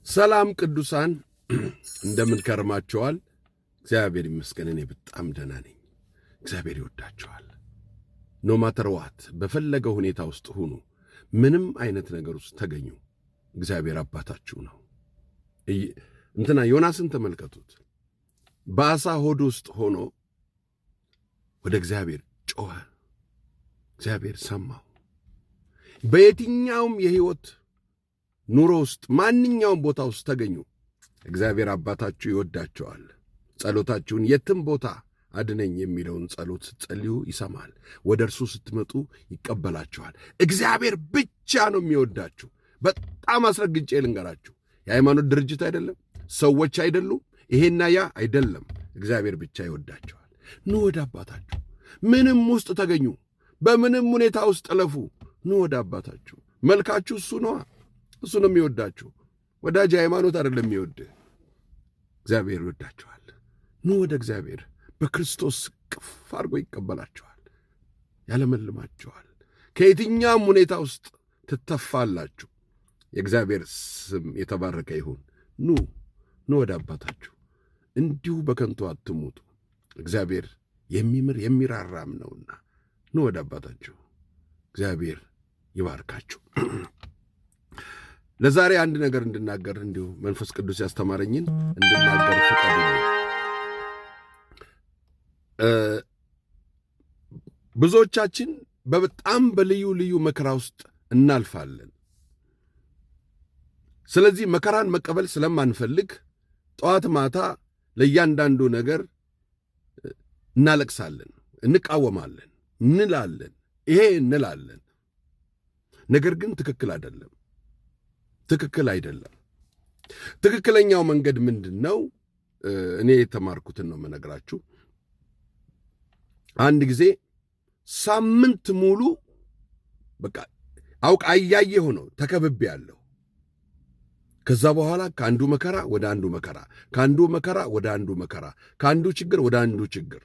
ሰላም ቅዱሳን እንደምን ከርማችኋል? እግዚአብሔር ይመስገን እኔ በጣም ደህና ነኝ። እግዚአብሔር ይወዳችኋል። ኖ ማተር ዋት በፈለገው ሁኔታ ውስጥ ሁኑ፣ ምንም አይነት ነገር ውስጥ ተገኙ፣ እግዚአብሔር አባታችሁ ነው። ዮናስን ተመልከቱት። በአሳ ሆድ ውስጥ ሆኖ ወደ እግዚአብሔር ጮኸ፣ እግዚአብሔር ሰማው። በየትኛውም የህይወት ኑሮ ውስጥ ማንኛውም ቦታ ውስጥ ተገኙ፣ እግዚአብሔር አባታችሁ ይወዳቸዋል። ጸሎታችሁን የትም ቦታ አድነኝ የሚለውን ጸሎት ስትጸልዩ ይሰማል። ወደ እርሱ ስትመጡ ይቀበላችኋል። እግዚአብሔር ብቻ ነው የሚወዳችሁ። በጣም አስረግጬ ልንገራችሁ፣ የሃይማኖት ድርጅት አይደለም፣ ሰዎች አይደሉም፣ ይሄና ያ አይደለም። እግዚአብሔር ብቻ ይወዳቸዋል። ኑ ወደ አባታችሁ። ምንም ውስጥ ተገኙ፣ በምንም ሁኔታ ውስጥ ጠለፉ፣ ኑ ወደ አባታችሁ። መልካችሁ እሱ ነዋ። እሱ ነው የሚወዳችሁ። ወዳጅ ሃይማኖት አይደለም የሚወድህ፣ እግዚአብሔር ይወዳችኋል። ኑ ወደ እግዚአብሔር። በክርስቶስ ቅፍ አድርጎ ይቀበላችኋል፣ ያለመልማችኋል። ከየትኛውም ሁኔታ ውስጥ ትተፋላችሁ። የእግዚአብሔር ስም የተባረከ ይሁን። ኑ ወደ አባታችሁ። እንዲሁ በከንቱ አትሙቱ። እግዚአብሔር የሚምር የሚራራም ነውና ኑ ወደ አባታችሁ። እግዚአብሔር ይባርካችሁ። ለዛሬ አንድ ነገር እንድናገር እንዲሁ መንፈስ ቅዱስ ያስተማረኝን እንድናገር ፍቀዱልኝ። ብዙዎቻችን በጣም በልዩ ልዩ መከራ ውስጥ እናልፋለን። ስለዚህ መከራን መቀበል ስለማንፈልግ ጠዋት ማታ ለእያንዳንዱ ነገር እናለቅሳለን፣ እንቃወማለን፣ እንላለን፣ ይሄ እንላለን። ነገር ግን ትክክል አይደለም። ትክክለኛው መንገድ ምንድን ነው? እኔ የተማርኩትን ነው የምነግራችሁ። አንድ ጊዜ ሳምንት ሙሉ በቃ አያየሁ ነው ተከብቤ ያለሁ። ከዛ በኋላ ከአንዱ መከራ ወደ አንዱ መከራ፣ ከአንዱ መከራ ወደ አንዱ መከራ፣ ከአንዱ ችግር ወደ አንዱ ችግር።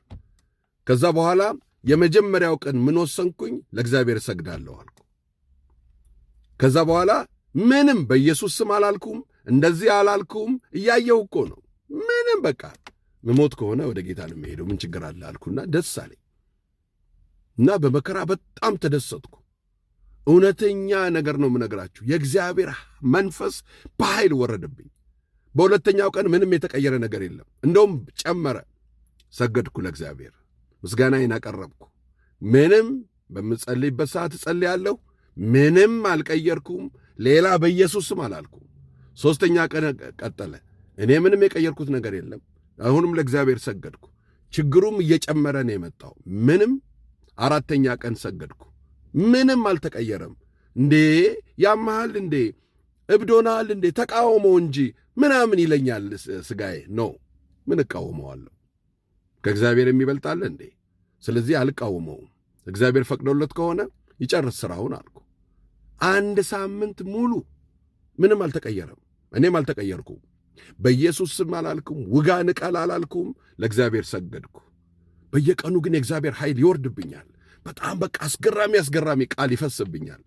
ከዛ በኋላ የመጀመሪያው ቀን ምን ወሰንኩኝ? ለእግዚአብሔር እሰግዳለሁ አልኩ። ከዛ በኋላ ምንም በኢየሱስ ስም አላልኩም፣ እንደዚህ አላልኩም። እያየሁ እኮ ነው። ምንም በቃ መሞት ከሆነ ወደ ጌታ ነው የሚሄደው፣ ምን ችግር አለ አልኩና ደስ አለኝ እና በመከራ በጣም ተደሰትኩ። እውነተኛ ነገር ነው የምነግራችሁ። የእግዚአብሔር መንፈስ በኃይል ወረደብኝ። በሁለተኛው ቀን ምንም የተቀየረ ነገር የለም፣ እንደውም ጨመረ። ሰገድኩ ለእግዚአብሔር፣ ምስጋናዬን አቀረብኩ። ምንም በምጸልይበት ሰዓት እጸልያለሁ። ምንም አልቀየርኩም። ሌላ በኢየሱስ ስም አላልኩም። ሦስተኛ ቀን ቀጠለ። እኔ ምንም የቀየርኩት ነገር የለም። አሁንም ለእግዚአብሔር ሰገድኩ። ችግሩም እየጨመረ ነው የመጣው። ምንም አራተኛ ቀን ሰገድኩ። ምንም አልተቀየረም። እንዴ ያመሃል እንዴ እብዶናል እንዴ ተቃወመው እንጂ ምናምን ይለኛል ስጋዬ። ምን እቃወመዋለሁ? ከእግዚአብሔር የሚበልጣል እንዴ? ስለዚህ አልቃወመውም። እግዚአብሔር ፈቅዶለት ከሆነ ይጨርስ ስራውን አልኩ። አንድ ሳምንት ሙሉ ምንም አልተቀየረም። እኔም አልተቀየርኩም። በኢየሱስ ስም አላልኩም፣ ውጋ ንቀል አላልኩም። ለእግዚአብሔር ሰገድኩ። በየቀኑ ግን የእግዚአብሔር ኃይል ይወርድብኛል። በጣም በቃ አስገራሚ ቃል ይፈስብኛል።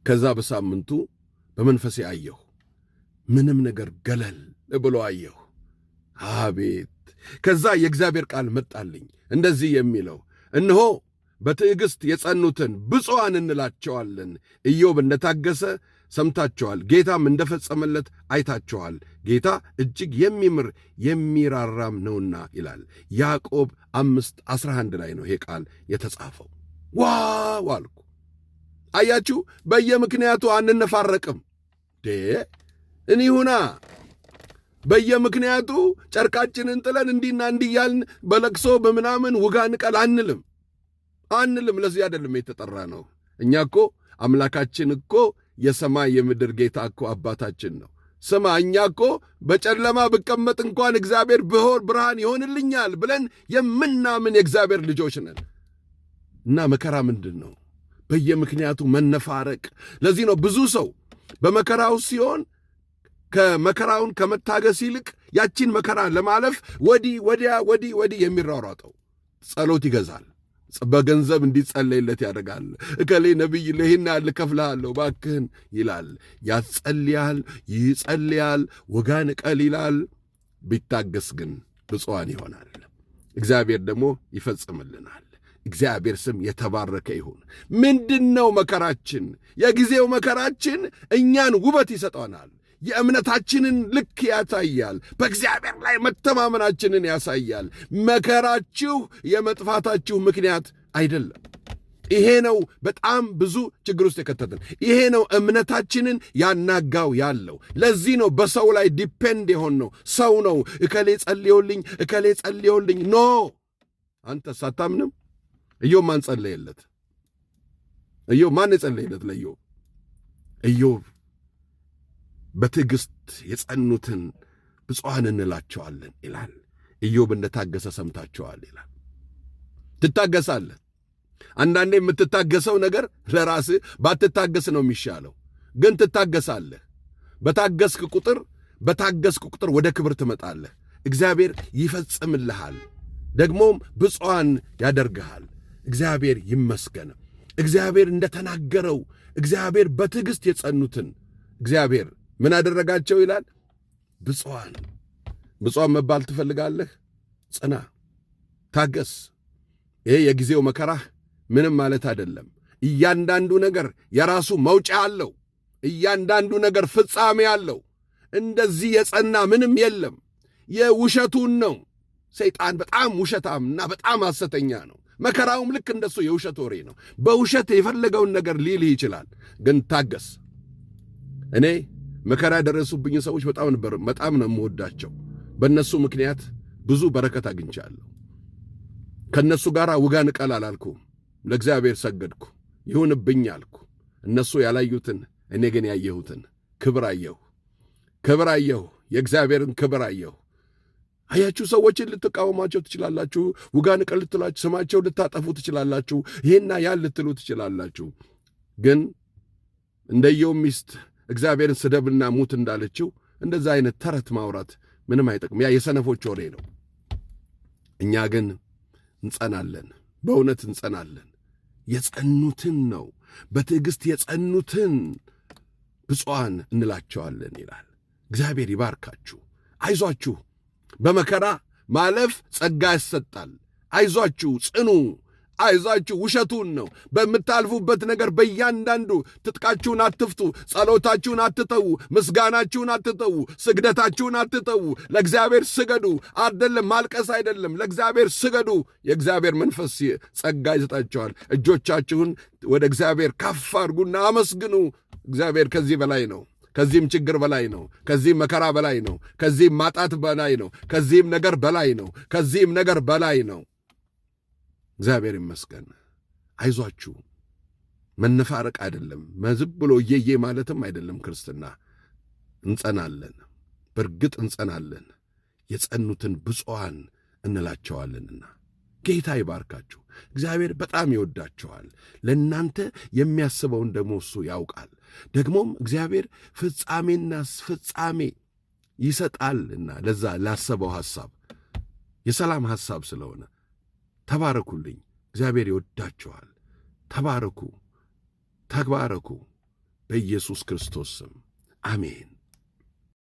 ከዛ በሳምንቱ በመንፈሴ አየሁ። ምንም ነገር ገለል ብሎ አየሁ። አቤት! ከዛ የእግዚአብሔር ቃል መጣልኝ እንደዚህ የሚለው፣ እነሆ በትዕግሥት የጸኑትን ብፁዓን እንላቸዋለን። ኢዮብ እንደታገሰ ሰምታችኋል፣ ጌታም እንደፈጸመለት አይታችኋል። ጌታ እጅግ የሚምር የሚራራም ነውና ይላል። ያዕቆብ 5:11 ላይ ነው ይሄ ቃል የተጻፈው። ዋው አልኩ። አያችሁ፣ በየምክንያቱ አንነፋረቅም። እኒሁና በየምክንያቱ ጨርቃችንን ጥለን እንዲና እንዲያልን በለቅሶ በምናምን ውጋ ንቀል አንልም። ለዚህ አይደለም የተጠራ ነው። እኛ እኮ አምላካችን እኮ የሰማይ የምድር ጌታ እኮ አባታችን ነው። ስማ፣ እኛ እኮ በጨለማ ብቀመጥ እንኳን እግዚአብሔር ብርሃን ይሆንልኛል ብለን የምናምን የእግዚአብሔር ልጆች ነን። እና መከራ ምንድን ነው? በየምክንያቱ መነፋረቅ። ለዚህ ነው ብዙ ሰው በመከራው ሲሆን ከመከራውን ከመታገስ ይልቅ ያቺን መከራ ለማለፍ ወዲህ የሚሯሯጠው። ጸሎት ይገዛል፣ በገንዘብ እንዲጸለይለት ያደርጋል። እከሌ ነቢይ ለይህን ያህል እከፍልሃለሁ እባክህን ይላል። ያጸልያል፣ ይጸልያል፣ ወጋን እቀል ይላል። ቢታገስ ግን ብፁዓን ይሆናል። እግዚአብሔር ደግሞ ይፈጽምልናል። እግዚአብሔር ስም የተባረከ ይሁን። ምንድነው መከራችን? የጊዜው መከራችን እኛን ውበት ይሰጠናል። የእምነታችንን ልክ ያሳያል። በእግዚአብሔር ላይ መተማመናችንን ያሳያል። መከራችሁ የመጥፋታችሁ ምክንያት አይደለም። ይሄ ነው በጣም ብዙ ችግር ውስጥ የከተተን። ይሄ ነው እምነታችንን ያናጋው ያለው። ለዚህ ነው በሰው ላይ ዲፔንድ የሆነው። ሰው ነው እከሌ ጸልዮልኝ፣ እከሌ ጸልዮልኝ። ኖ አንተ ሳታምንም ኢዮብ ማን ጸለየለት? ኢዮብ ማን የጸለየለት? ለኢዮብ ኢዮብ በትዕግሥት የጸኑትን ብፁዓን እንላቸዋለን ይላል። ኢዮብ እንደታገሰ ሰምታቸዋል ይላል። ትታገሳለህ። አንዳንዴ የምትታገሰው ነገር ለራስህ ባትታገስ ነው የሚሻለው፣ ግን ትታገሳለህ። በታገስክ ቁጥር ወደ ክብር ትመጣለህ። እግዚአብሔር ይፈጽምልሃል፣ ደግሞም ብፁዓን ያደርግሃል። እግዚአብሔር ይመስገን። እግዚአብሔር እንደተናገረው እግዚአብሔር በትዕግሥት የጸኑትን እግዚአብሔር ምን አደረጋቸው ይላል? ብፁዓን መባል ትፈልጋለህ? ጽና፣ ታገስ። ይሄ የጊዜው መከራህ ምንም ማለት አይደለም። እያንዳንዱ ነገር የራሱ መውጫ አለው። እያንዳንዱ ነገር ፍጻሜ አለው። እንደዚህ የጸና ምንም የለም። የውሸቱን ነው። ሰይጣን በጣም ውሸታምና በጣም ሐሰተኛ ነው። መከራውም ልክ እንደሱ የውሸት ወሬ ነው። በውሸት የፈለገውን ነገር ሊልህ ይችላል፣ ግን ታገስ። እኔ መከራ ያደረሱብኝ ሰዎች በጣም ነው የምወዳቸው። በእነሱ ምክንያት ብዙ በረከት አግኝቻለሁ። ከእነሱ ጋር ውጋን እቀል አላልኩም። ለእግዚአብሔር ሰገድኩ፣ ይሁንብኝ አልኩ። እነሱ ያላዩትን እኔ ግን ያየሁትን ክብር አየሁ። የእግዚአብሔርን ክብር አየሁ። አያችሁ፣ ሰዎችን ልትቃወማቸው ትችላላችሁ። ውጋን እቀል ልትላችሁ፣ ስማቸው ልታጠፉ ትችላላችሁ። ይሄና ያን ልትሉ ትችላላችሁ። ግን እንደ ኢዮብ ሚስት እግዚአብሔርን ስደብና ሙት እንዳለችው እንደዛ አይነት ተረት ማውራት ምንም አይጠቅም። ያ የሰነፎች ወሬ ነው። እኛ ግን እንጸናለን፣ በእውነት እንጸናለን። የጸኑትን ነው፣ በትዕግሥት የጸኑትን ብፁዓን እንላቸዋለን ይላል። እግዚአብሔር ይባርካችሁ። አይዟችሁ፣ በመከራ ማለፍ ጸጋ ያሰጣል። አይዟችሁ፣ ጽኑ። አይዟችሁ፣ ውሸቱን ነው። በምታልፉበት ነገር በእያንዳንዱ ትጥቃችሁን አትፍቱ፣ ጸሎታችሁን አትተዉ፣ ምስጋናችሁን አትተዉ፣ ስግደታችሁን አትተዉ። ለእግዚአብሔር ስገዱ። አይደለም ማልቀስ አይደለም፣ ለእግዚአብሔር ስገዱ። የእግዚአብሔር መንፈስ ጸጋ ይሰጣችኋል። እጆቻችሁን ወደ እግዚአብሔር ከፍ አድርጉና አመስግኑ። እግዚአብሔር ከዚህ በላይ ነው። ከዚህም ችግር በላይ ነው። ከዚህም መከራ በላይ ነው። ከዚህም ማጣት በላይ ነው። ከዚህም ነገር በላይ ነው። እግዚአብሔር ይመስገን። አይዟችሁ። መነፋረቅ አይደለም፣ መዝብ ብሎ እየዬ ማለትም አይደለም ክርስትና። እንጸናለን፣ በእርግጥ እንጸናለን። የጸኑትን ብፁዓን እንላቸዋለንና ጌታ ይባርካችሁ። እግዚአብሔር በጣም ይወዳችኋል። ለእናንተ የሚያስበውን ደግሞ እሱ ያውቃል። ደግሞም እግዚአብሔር ፍጻሜ ይሰጣልና ለዛ ላሰበው ሐሳብ የሰላም ሐሳብ ስለሆነ ተባረኩልኝ። እግዚአብሔር ይወዳችኋል። ተባረኩ። በኢየሱስ ክርስቶስ ስም አሜን።